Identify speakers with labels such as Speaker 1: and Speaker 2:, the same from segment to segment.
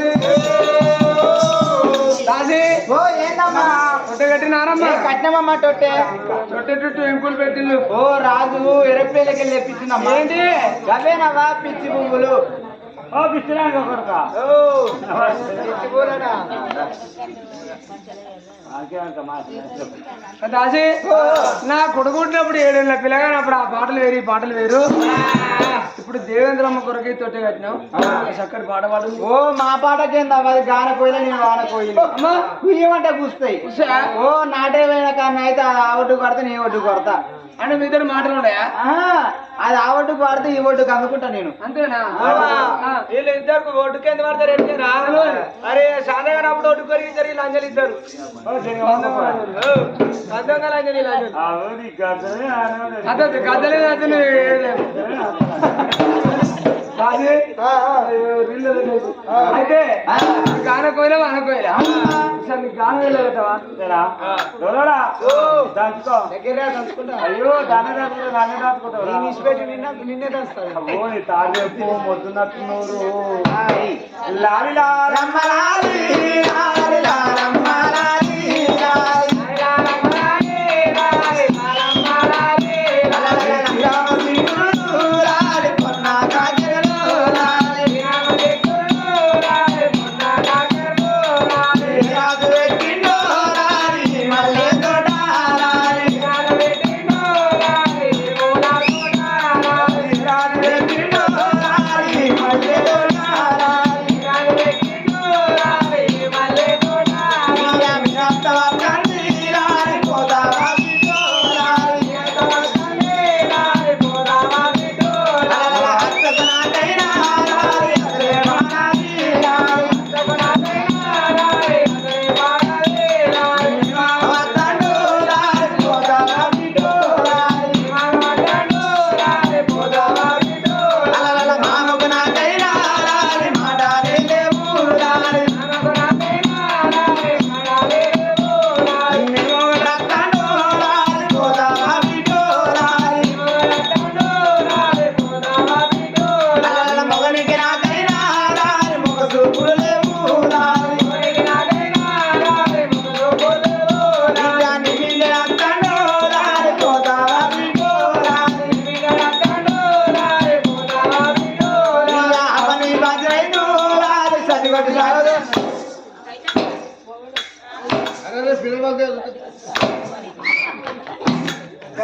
Speaker 1: పెట్టుకొని దాసి తొట్టె కట్టినారమ్మా
Speaker 2: కట్టినమ్మా తొట్టె
Speaker 1: చుట్టూ ఎంపులు పెట్టిండు.
Speaker 2: ఓ రాజు ఎరప్లేలకి వెళ్ళి తెప్పించిందమ్మా.
Speaker 1: ఏంటి
Speaker 2: గవేనవా పిచ్చి పువ్వులు
Speaker 1: పిచ్చిరాంగ
Speaker 2: పిచ్చి పువ్వులనా
Speaker 1: దాసి నా కొడుకుంటున్నప్పుడు 7 ఏళ్ళ పిల్లగాని అప్పుడు ఆ పాటలు వేరు ఈ పాటలు వేరు. ఇప్పుడు దేవేంద్రమ్మ కొరకి తొట్టె కట్టినావు చక్కటి పాట పాడు.
Speaker 2: ఓ మా పాటకేందా అది గాన కోయిలే నేను వాన కోయిలు
Speaker 1: అమ్మా
Speaker 2: కుయ్యమంటే కూస్తాయి. ఓ నాటే పోయిన కన్నా అయితే అది ఆ ఒడ్డు కొడతా నీ ఒడ్డు కొడతా
Speaker 1: అంటే మీ ఇద్దరు మాటలు ఉన్నాయా?
Speaker 2: అది ఆ ఒడ్డుకు పడితే ఈ ఒడ్డుకు అందుకుంటా నేను.
Speaker 1: అంతేనా?
Speaker 2: వీళ్ళు ఇద్దరు ఒడ్డుకి ఎంత పడతారు ఎట్లా? అరే సాధగానప్పుడు ఒడ్డు కొరికి ఇద్దరు వీళ్ళు అంజలి ఇద్దరు అందంగా అంజలి
Speaker 1: అదే గద్దలే అతను అయితే గాన కోయిలా వాన కోయిలా సార్ నీకు గాన వేయలే కట్టవా?
Speaker 2: అయ్యో దాన్ని దాచుకుంటావు నిన్నే దాస్తాడు
Speaker 1: మొద్దున్నట్టున్నారు.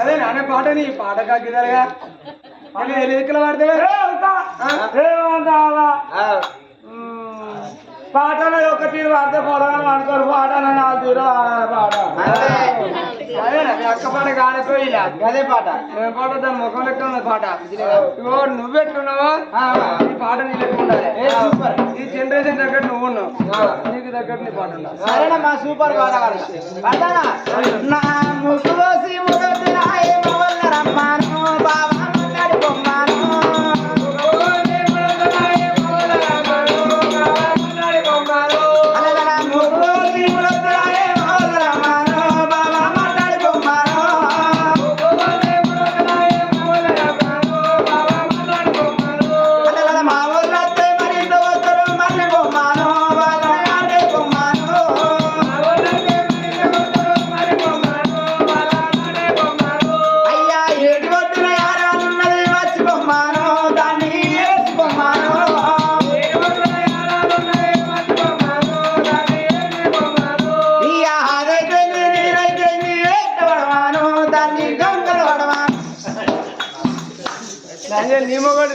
Speaker 1: అదే నాన్న పాట నీ పాట కాకిదలుగా ఎలుకలు పడితే పాటలో ఒక తీరు వాడితే పొడవని అనుకోరు పాటలో 4 తీరు పాట అదే అక్క పాట కానిపోయిలా
Speaker 2: అదే పాట
Speaker 1: పాట దాని ముఖం లెక్క ఉన్న పాట. ఇగో నువ్వెట్లున్నావో ఈ పాట నీ లెక్క ఉండాలి. ఈ జనరేషన్ తగ్గట్టు నువ్వు ఉన్నావు నీకు తగ్గట్టు నీ పాట ఉండాలి.
Speaker 2: సరేనమ్మా సూపర్ పాట పాడనా నా ముసులోసి రమ్మాను బాబా మాట్లాడి బొమ్మాను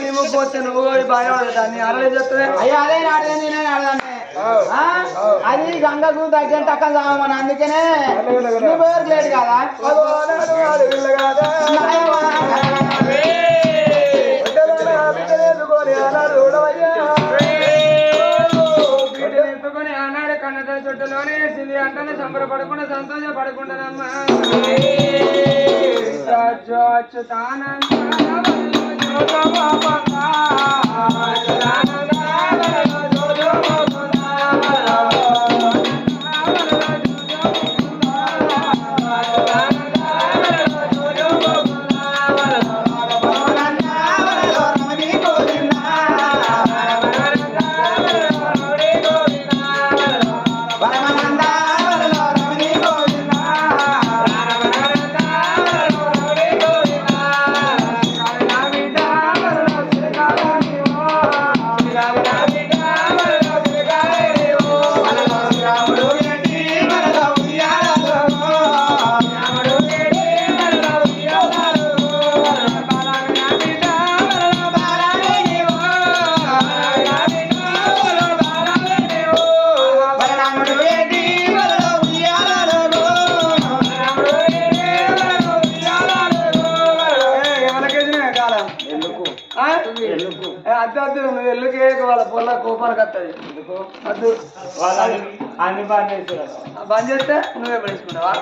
Speaker 1: నీ పోతే నువ్వు బాగా దాన్ని అరలే చెప్తావే.
Speaker 2: అయ్యో అదే నాడే నేనే ఆడదాన్ని అది గంగకు దగ్గర టక్కన సామని అందుకనే నువ్వు లేడు కదా
Speaker 1: ఎత్తుకొని ఆనాడు కన్నత చుట్టలోనే వేసింది అంటనే సంబరపడకుండా సంతోషపడకుండానమ్మా అద్దద్దు నువ్వు ఎల్లుకే వాళ్ళ పొల్ల కోపానికి వస్తుంది అద్దు
Speaker 2: అన్ని బాగా
Speaker 1: బంద్ చేస్తే నువ్వే పడుచుకుంటావా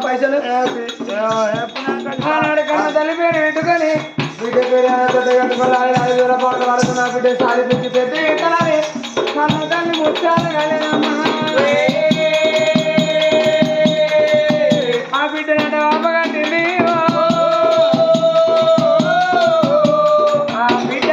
Speaker 1: పైసలు కన్నా తల్లి పేరు పెట్టుకొని బిడ్డ పేరు పెద్ద కట్టుకోవాలి 5,000 పాటలు పడుతున్నా బిడ్డ సారి పెట్టి పెద్ద ఎక్కాలి కన్న తల్లి ముచ్చాలి కాలేదమ్మా ఆ బిడ్డ అమ్మగంటింది ఆ బిడ్డ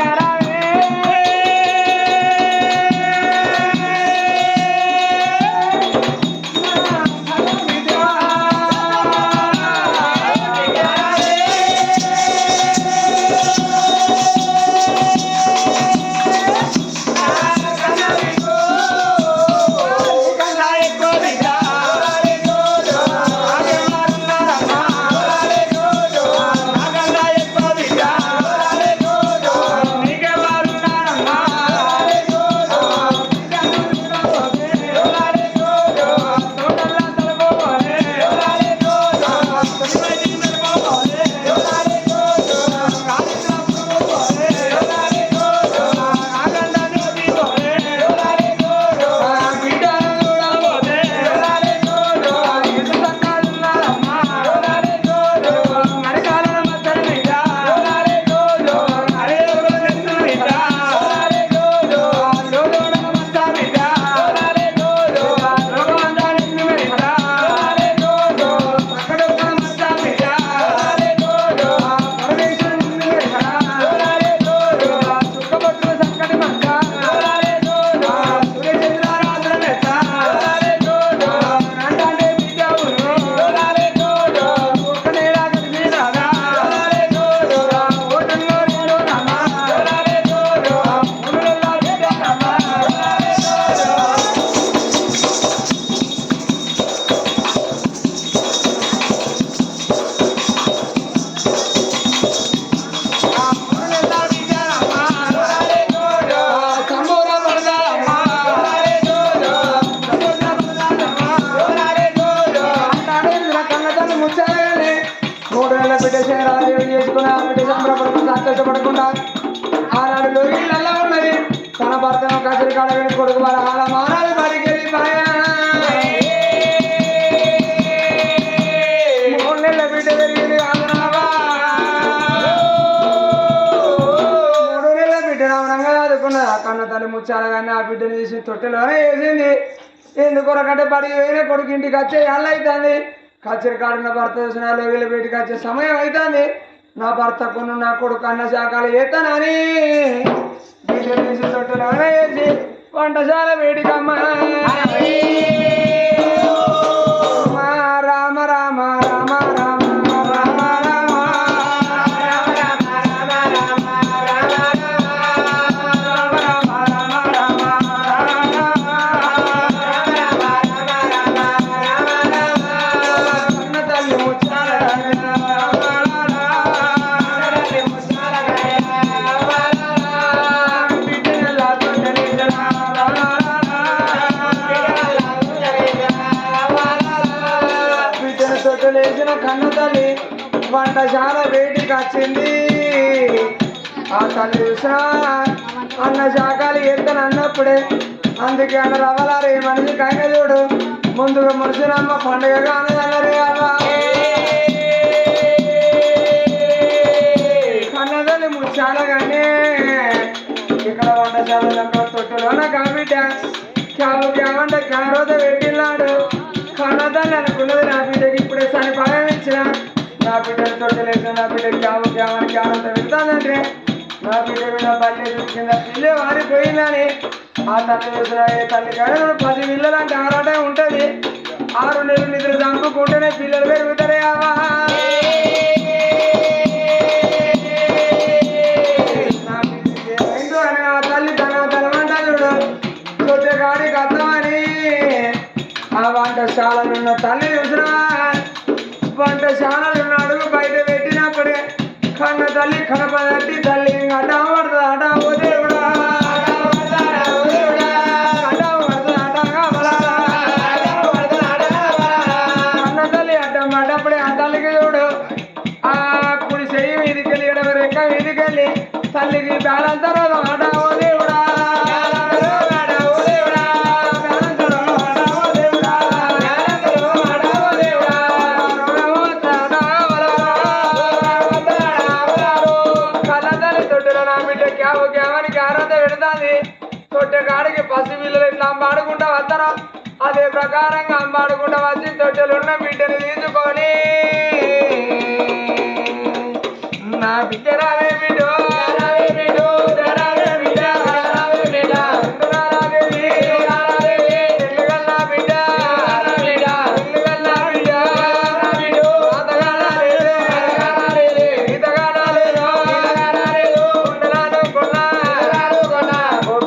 Speaker 1: సంతోషపడకుండా ఆనాడు లోగిళ్ళల్లో ఉన్నది తన భర్తను కసిరి కాడని కొడుకు వాళ్ళ ఆల మానాలు బడికి వెళ్ళిపోయా 3 నెలల బిడ్డ పెరిగింది కాదునావా 3 నెలల బిడ్డ రావడంగా చదువుకున్నది ఆ కన్న తల్లి ముచ్చాల కానీ ఆ బిడ్డను తీసి తొట్టెలోనే వేసింది ఎందుకొరకంటే బడికి వేరే కొడుకు ఇంటికి వచ్చే ఏళ్ళు అవుతుంది కచ్చరి కాడున్న భర్త చూసిన లోగిళ్ళ బయటికి వచ్చే సమయం అవుతుంది నా భర్తకును నా కొడుకు అన్న శాఖలు ఏతానని బిడ్డలు తీసి తొట్టెలోనే వేసి వంటశాల వేడికమ్మ రామ రామ రామ రామ లేచిన కన్న తల్లి వంటశాల బయటికి వచ్చింది ఆ తల్లి చూసిన అన్న శాఖలు ఎత్తను అన్నప్పుడే అందుకే అన్న రవ్వలారు ఏ మనిషి కైన చూడు ముందుగా మురిసినమ్మ పండుగగా అన్నదన్నరే అవ్వ తొట్టులోన కాబిడ్డ క్యాబు క్యామంటే క్యారోత పెట్టిల్లాడు కన్నదాన్ని అనుకున్నది నా బిడ్డకి ఇప్పుడే సరిపాయం ఇచ్చిన నా బిడ్డను తొట్టలేసిన నా బిడ్డ క్యాబు క్యామని క్యారోత వెళ్తానంటే నా బిడ్డ మీద బల్లి కింద పిల్లే వారిపోయిందని ఆ తల్లి చూసిన తల్లి కానీ 10 పిల్లలు అంటే ఆరాటం ఉంటుంది 6 నెలలు నిద్ర చంపుకుంటేనే పిల్లలు పెరుగుతారే అవ్వా గాడికి అర్థమని ఆ వంటశాలలున్న తల్లి చూసినా వంటశాలలున్న అడుగు బయట పెట్టినప్పుడే కన్న తల్లి కనపడట్టి తల్లి అడ్డా పడుతుంది అడ్డా పోతే కూడా కన్న తల్లి అడ్డం పడ్డప్పుడే ఆ తల్లికి చూడు ఆ కుడి చెయ్యి మీదికెళ్ళి ఎడమ రెక్క మీదికెళ్ళి తల్లికి బ్యాలంతా అడ్డా పోతే కూడా తొట్టెగాడికి పసి పిల్లలు ఇట్లా అంబాడుకుంటా వస్తారా అదే ప్రకారంగా అంబాడుకుంటా వచ్చి తొట్టెలున్న బిడ్డని తీసుకొని నా బిడ్డ రావే బిడ్డో రావే బిడ్డో రావే బిడ్డ రావే బిడ్డ ఎల్లుగల్లా బిడ్డ ఎల్లుగల్లా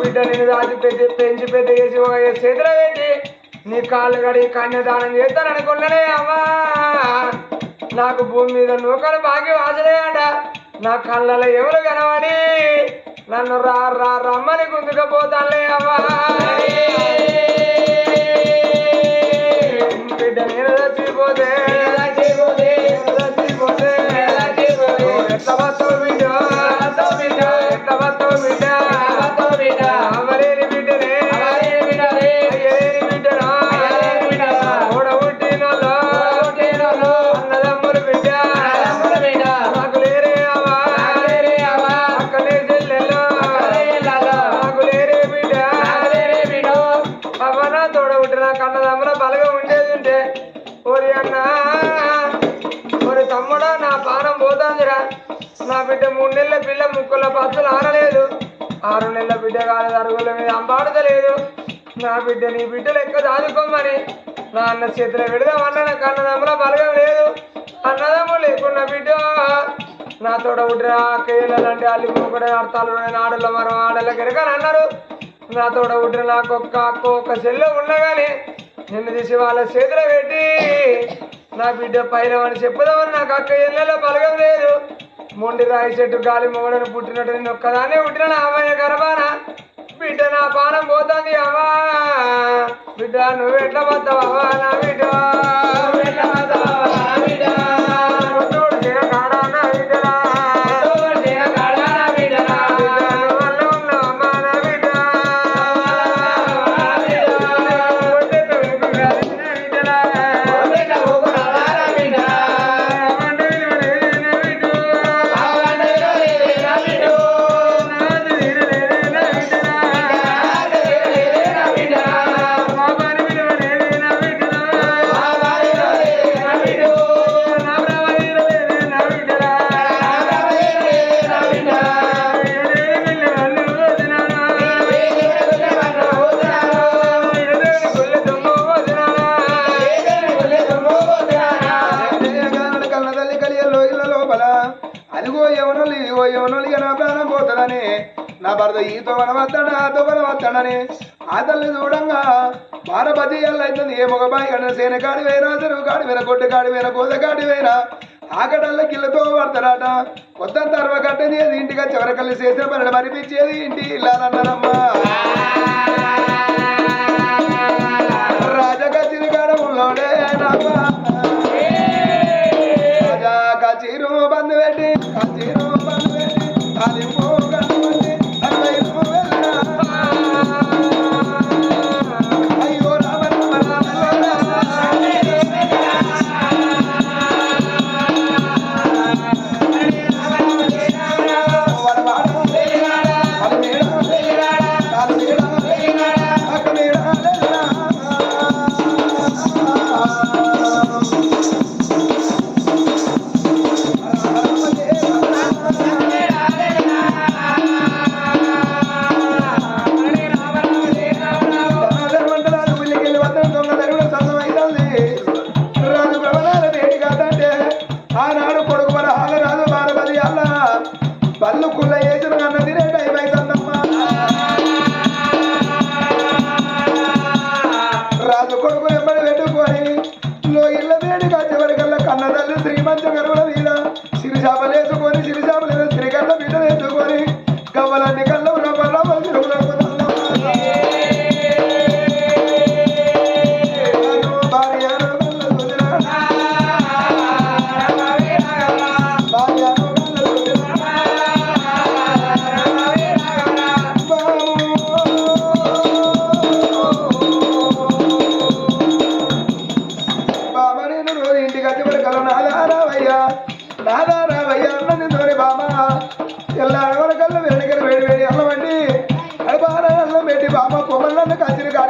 Speaker 1: బిడ్డ పెంచి పెద్ద చేసి ఒక చేతిలో పెట్టి నీ కాళ్ళు కడి కన్యాదానం చేస్తాను అనుకున్నానే అమ్మా నాకు భూమి మీద నూకలు బాగా వాసలేయట నా కళ్ళలో ఎవరు కనవని నన్ను రమ్మని గుంజుకపోతానులే అమ్మా బిడ్డ నేను చచ్చిపోతే ఎట్లా వస్తావు బిడ్డ ఎట్లా వస్తావు బిడ్డ అమరేని బిడ్డనే అన్నదమ్ములు బిడ్డ నాకు లేరే అవ్వా అక్కడే చెల్లెల్లో నాకు లేరే బిడ్డ అవ్వ నా తోడబుట్టిన కన్నదమ్ముల బలగా ఉండేది ఉంటే ఓరి అన్న ఓరి తమ్ముడా నా పానం పోతాందిరా నా బిడ్డ 3 నెలల పిల్ల ముక్కుల పత్తులు ఆరలేదు 6 నెలల బిడ్డ కాలేదు అరుగుల మీద అంబాడతలేదు నా బిడ్డ నీ బిడ్డలు ఎక్కువ దాదుకోమని నా అన్న చేతిలో పెడదామన్నా నాకు అన్నదమ్ముల బలగం లేదు అన్నదమ్ము లేకున్న బిడ్డ నా తోడ ఉడ్ర కేళ్ళంటే అల్లి మూకుడే అర్థాలు ఆడల మరో ఆడల కెరకని అన్నారు నా తోడ ఉడ్ర నాకు ఒక్క చెల్లె ఉండగాని నిన్ను తీసి వాళ్ళ చేతిలో పెట్టి నా బిడ్డ పైన అని చెప్పుదామని నాకు అక్క ఇళ్ళలో బలగం లేదు మొండి రాయి చెట్టు గాలి మొగడని పుట్టినట్టు నేను ఒక్కదాన్నే పుట్టిన నా అమ్మాయి గర్భాన బిడ్డ నా పానం పోతుంది అవ్వా బిడ్డ నువ్వు ఎట్లా పోతావు అవ్వా నా బిడ్డ నా భర్త ఈతో వనవస్తాడు ఆతో వనవస్తాడని ఆ తల్లి చూడంగా బారబతి అవుతుంది ఏ మొగబాయి కన్నా సేన కాడి వేరా చెరువు కాడి వేర కొట్టు కాడి వేర కోద కాడి వేరా ఆకటల్ల కిల్లతో పడతాడట కొత్త తర్వ కట్టని ఇంటికి చివరకల్లి చేసిన పని మరిపించేది ఇంటి ఇల్లాలన్నారమ్మా రాజకచ్చిరి కాడములోనే రాజా కచ్చిరు బంధు పెట్టి తాలింపు కట్టుబట్టి అయ్యో రామ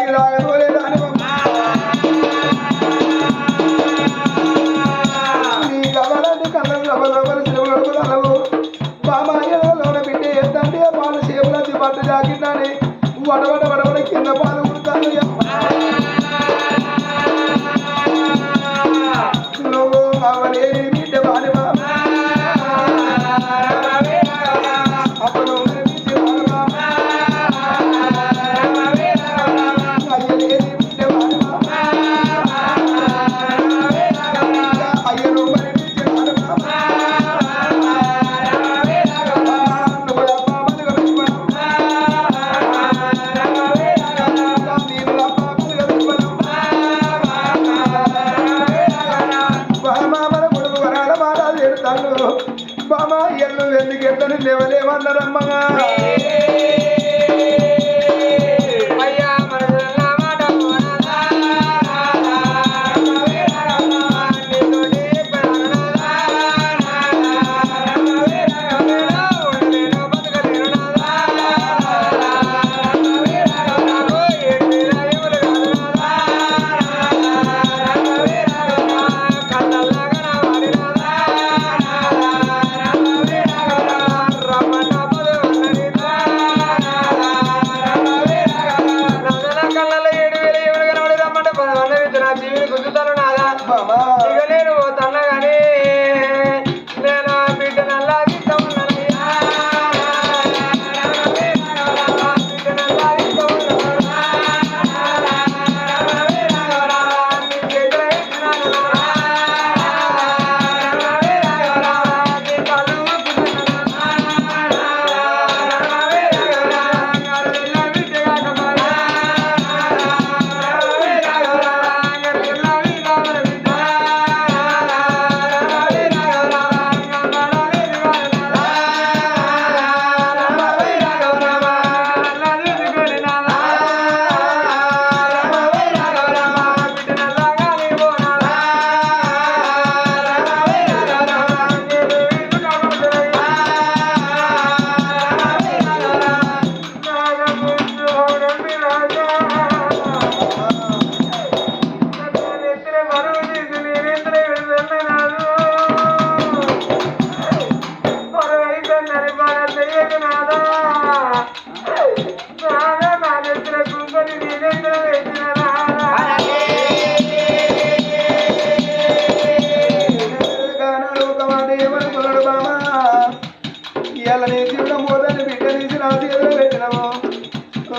Speaker 3: నీరు తాగదోలేదు అని నీ గవలాంటి కళ్ళం లవలవలు చెవులకు తలవు బామాయలోన బిడ్డ ఎత్తంటే పాలు సేపులది పట్టు జాకిందని వడవడ వడవడ కింద పాలు కుడతాను నువ్వు అవలేని బిడ్డ బాని బాబా అప్పుడు బామా ఎల్లు ఎందుకెళ్ళని లేవలేమన్నారమ్మగా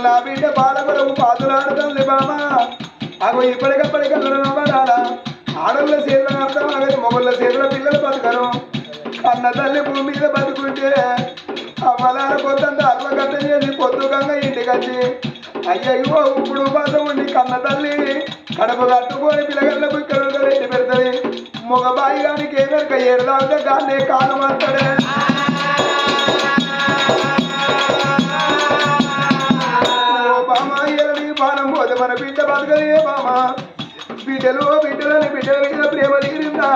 Speaker 3: నా బిడ్డ బాలకులకు పాదులాడుతుంది బామా అగో ఇప్పటికప్పటికల్లా ఆడళ్ళ చేతుల అర్థం అగది మొగళ్ళ చేతుల పిల్లలు బతకరు కన్న తల్లి భూమి మీద బతుకుంటే అమ్మలాల పొద్దంతా అర్లగట్ట చేసి పొద్దుకంగా ఇంటికి వచ్చి అయ్యయ్యో ఇప్పుడు బాధ ఉండి కన్న తల్లి కడుపు కట్టుకొని పిల్లగళ్ళకు ఇక్కడ పెట్టి పెడతాయి మొగ బాయి గానికి ఏమెరక ఏడు తాగితే గానే కాలు మాట్లాడే బాణం పోతే మన బిడ్డ బతకదే బామా బిడ్డలని బిడ్డల మీద ప్రేమ తీరిందా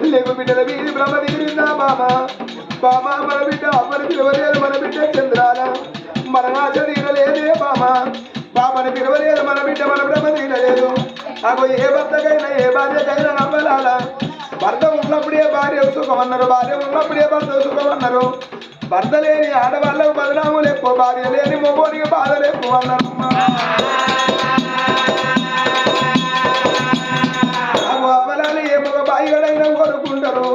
Speaker 3: లేకు బిడ్డల మీద భ్రమ తీరిందా బామా మన బిడ్డ అమ్మని పిలవలేదు మన బిడ్డ చంద్రాల మన ఆశ తీరలేదే బామని పిలవలేదు మన బిడ్డ మన భ్రమ తీరలేదు అగో ఏ భర్తకైనా ఏ భార్యకైనా నమ్మలాల భర్త ఉన్నప్పుడే భార్య సుఖమన్నారు భార్య ఉన్నప్పుడే భర్త సుఖమన్నారు భర్త లేని ఆడవాళ్ళకు బదనాములు ఎక్కువ భార్య లేని మొగోనికి బాధలు ఎక్కువ అన్నారు అవలాలు ఏ మొగ బాయిగడైనా కోరుకుంటారు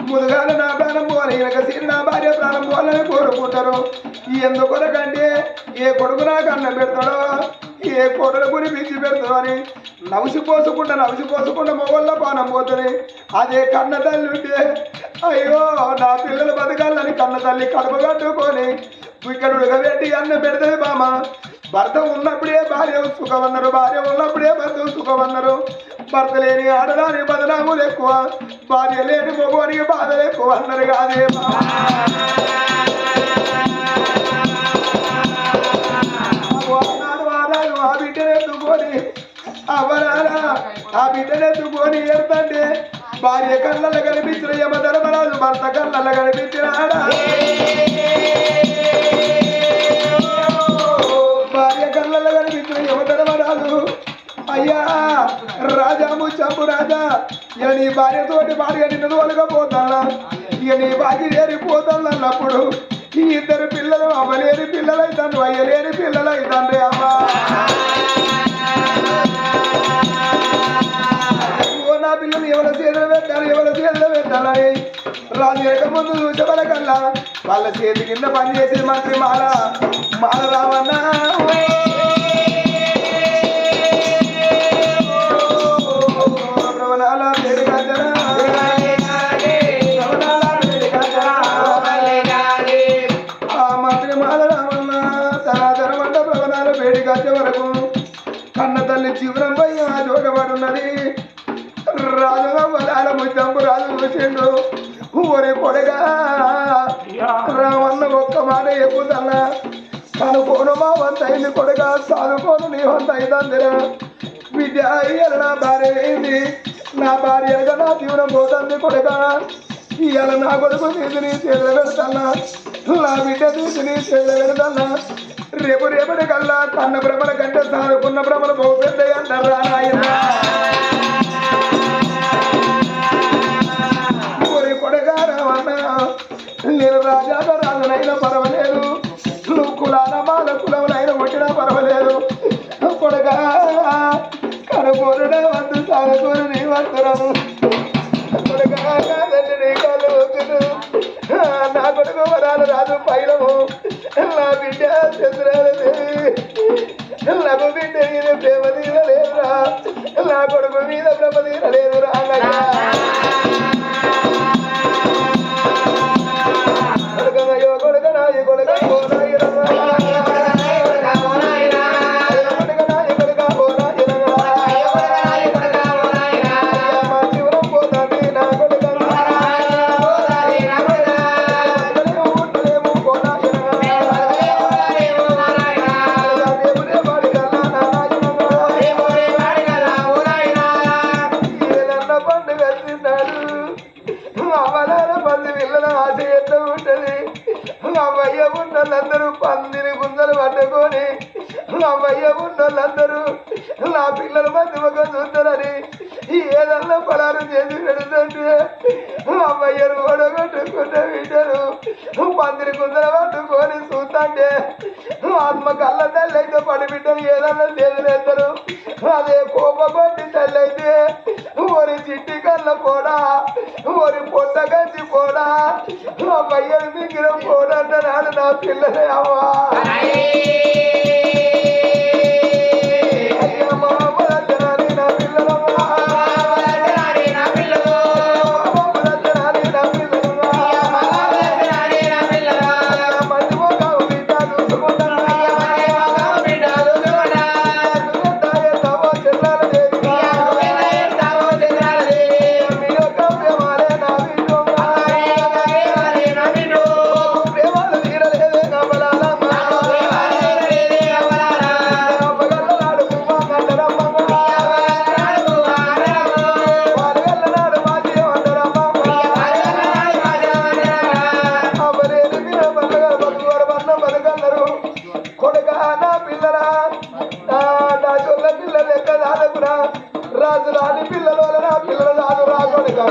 Speaker 3: ముదుగాల నా ప్రాణం పోవాలి ఇక సీరి నా భార్య ప్రాణం పోవాలని కోరుకుంటారు ఎందుకొరకంటే ఏ కొడుకు నాకు అన్నం పెడతాడో ఏ కొడుకు గురి పిచ్చి పెడతాడో అని నవిసి పోసుకుంటా మొగోళ్ళ పానం పోతుంది అదే కన్న తల్లి ఉంటే అయ్యో నా పిల్లలు బతకాలని కన్న తల్లి కడుపు కట్టుకొని ఇక్కడ ఉడకబెట్టి అన్నం పెడతాయి బామ భర్త ఉన్నప్పుడే భార్య సుఖమన్నారు భార్య ఉన్నప్పుడే భర్త సుఖమన్నారు భర్త లేని ఆడదాని బదనాములు ఎక్కువ భార్య లేని మగవానికి బాధలు ఎక్కువ అన్నారు కాదే ఆ బిడ్డనెత్తుకొని అవరారా ఆ బిడ్డనెత్తుకొని ఎడతంటే భార్య కళ్ళల్లో కనిపించిన యమధర్మరాజు భర్త కళ్ళల్లో కనిపించినాడా భార్య కళ్ళల్లో కనిపించిన యమధర్మరాజు రాజా ఇక నీ భార్యతోటి భార్య నిన్ను తోలకపోతానా ఇక నీ భార్య ఏరిపోతాను అన్నప్పుడు ఈ ఇద్దరు పిల్లలు అవ్వలేని పిల్లలైతాను అయ్యలేని పిల్లలైతాండ్రి అమ్మా నా పిల్లలు ఎవరి చేతులు పెట్టాలి ఎవరి చేతులు పెట్టాలని రాజు ఎక్క ముందు చూసేవాళ్ళకల్లా వాళ్ళ చేతి కింద పనిచేసే మంత్రి మాల రావన్నా వరకు కన్న తల్లి జీవనం పై ఆ చూడబడున్నది రాజుగా వదాల ముద్దంపు రాజు చూసిండు ఒరే కొడగా రామన్న ఒక్క మాట ఎక్కుతున్నా కనుకోను మా వంత అయింది కొడగా చదువుకోను నీ వంత అయితందిరా విద్య అయ్యారు నా భార్య అయింది నా భార్య నా జీవనం పోతుంది కొడగా ఇవాళ నా కొడుకు తీసి నీ చేతులు పెడతానా నా బిడ్డ తీసి నీ చేతులు పెడతానా రేపటి కల్లా కన్న భ్రమల కంటే సారుకున్న భ్రమలు బహు పెద్ద అంటారా నాయన కొడగా రావన్నా నేను రాజాగా రాజునైనా పర్వాలేదు నువ్వు కులాల మాల కులములైనా కొట్టినా పర్వాలేదు కొడగా కనుకోరుడే వద్దు సాగుకోరు నీ వస్తురము కొడగా కాదండి నీ కాళ్ళు నా కొడుకు వరాలు రాజు పైలము నా బిడ్డ చంద్రాదేవి నాకు బిడ్డ మీద ప్రేమ తీరలేదురా నా కొడుకు మీద ప్రేమ తీరలేదురా కొడుకయ్యో కొడుక నాయి కొడుక అవ్వయ్య ఉన్నోళ్ళందరూ పందిని గుంజలు పట్టుకొని అవ్వయ్య ఉన్నోళ్ళందరూ నా పిల్లల మధ్య ఒక చూస్తారని ఏదన్నా పలారు చేసి పెడుతుంటే అవ్వయ్యను ఓడగొట్టుకుంటే వింటారు పందిని గుంజలు పట్టుకొని చూస్తుంటే ఆత్మ కళ్ళ తల్లి అయితే పడి బిడ్డలు ఏదన్నా చేతులేస్తారు అదే కోపకొట్టి తల్లి అయితే ఒరి చిట్టి కళ్ళ పోడా ఒరి పొట్ట గంచి పోడా అవ్వయ్యను మిగిలిన పోడంటున్నాడు నా పిల్లలే అవ్వా రాజు రాని పిల్లలు నా పిల్లలు రాదు రాకొడుగా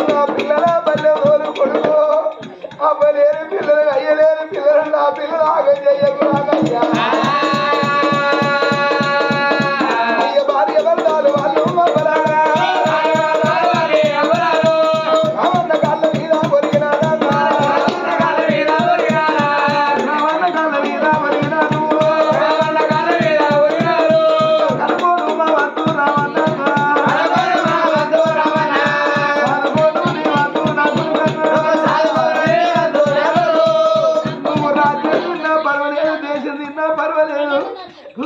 Speaker 3: నా పిల్లల బల్లె ఓలు కొడుకు అవ్వలేని పిల్లలు అయ్యలేని పిల్లలు నా పిల్లలు ఆగం చెయ్యకు రాగయ్యా అయ్య భార్య బంధాలు వాళ్ళు అవన్న కాళ్ళ మీద ఒరిగినాడా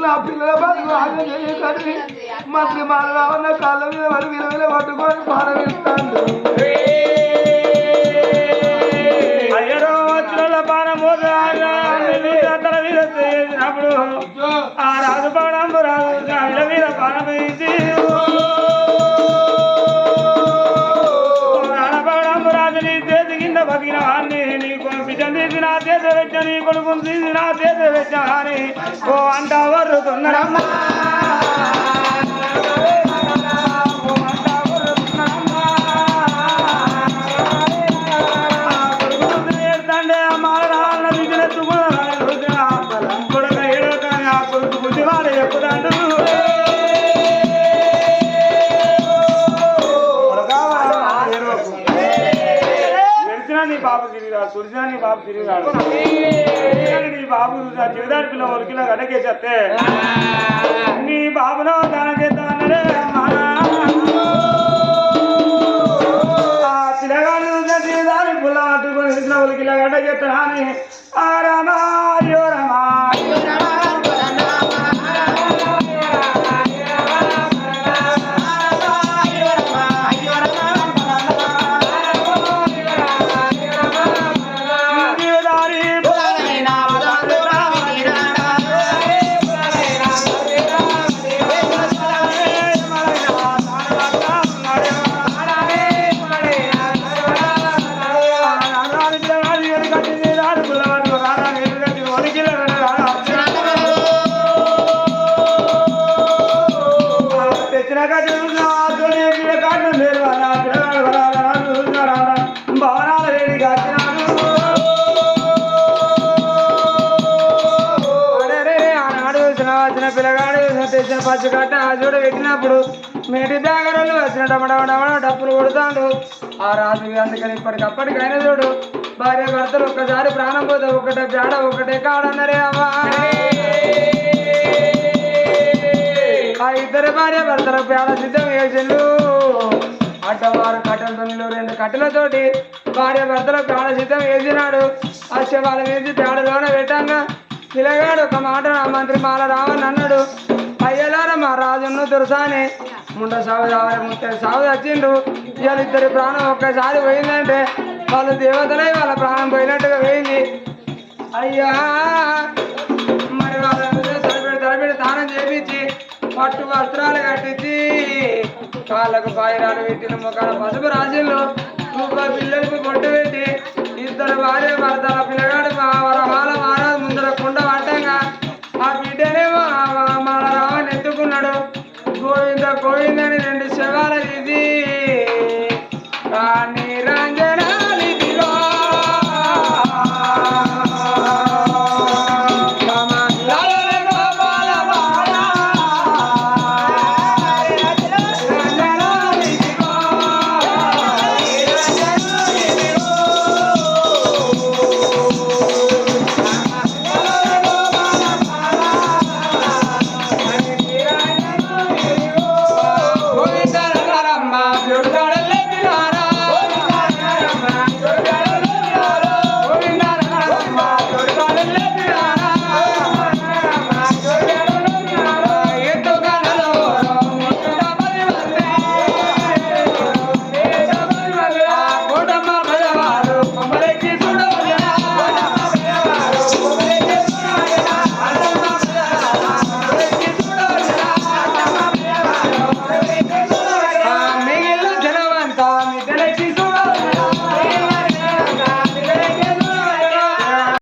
Speaker 3: నా పిల్లల బతుకు ఆగం చేయకండి మంత్రి మాల కాళ్ళ మీద వాడు విలువలు పట్టుకొని పారవిస్తాడు
Speaker 1: అయ్యరో వచ్చిన పానమోతల మీద చేసినప్పుడు ఆ రాజు పాడంబు రాజు మీద పానం వేసి పాడంబు రాజు నీ చేతి కింద బతికిన వాడిని నీకు బిడ్డని తీసి నా చేత పెట్టా నీ కొడుకును తీసి నా చేత పెట్టా అని ఓ అంట వర్రుతున్నారమ్మా నీ బాబు తిరిగాడు తుడిసినా నీ బాబు తిరిగాడు నీ బాబు జీవితాడి పిల్ల ఒలికిలో గడకేసేస్తే నీ బాబులో దానం చేద్దాం అన్నాడే అమ్మా పిల్లగాడు జీవితాడి పుల్ల పట్టుకొని ఒలికిలో గడ్డ చేస్తాను అని ఆ రామా అయ్యో రామా భవనాల వేడి ఆనాడు వచ్చిన పిల్లగాడు తెచ్చిన పచ్చి కట్ట చూడ పెట్టినప్పుడు మేటి బ్యాగరలు వచ్చిన డమడమడమ డప్పులు కొడుతాడు ఆ రాజు అందుకని ఇప్పటికప్పటికైనా చూడు భార్య భర్తలు ఒక్కసారి ప్రాణం పోతే ఒకటే పేడ ఒకటే కాడన్నరే అమ్మా ఆ ఇద్దరు భార్య భర్తల పేడ సిద్ధం చేసిండు అడ్డవారు కట్టెలతో 2 కట్టెలతోటి భార్య భర్తల పేడ సిద్ధం వేసినాడు ఆ శవాల వేసి పేడలోనే పెట్టంగా పిల్లగాడు ఒక మాట మంత్రి మాల రావని అన్నాడు అయ్యలారా మా రాజును దురసాని ముండ సాగు ముట్ట సాగు వచ్చిండు ఇవాళ ఇద్దరి ప్రాణం ఒక్కసారి పోయిందంటే వాళ్ళు దేవతలై వాళ్ళ ప్రాణం పోయినట్టుగా పోయింది అయ్యా మరి వాళ్ళ తలపెడి స్నానం చేపించి పట్టు వస్త్రాలు కట్టించి కాళ్ళకు పాయరాలు పెట్టిన ముఖాల పసుపు రాజుల్లో పిల్లలకు బొట్టు పెట్టి ఇద్దరు భార్య భర్తల పిల్లలు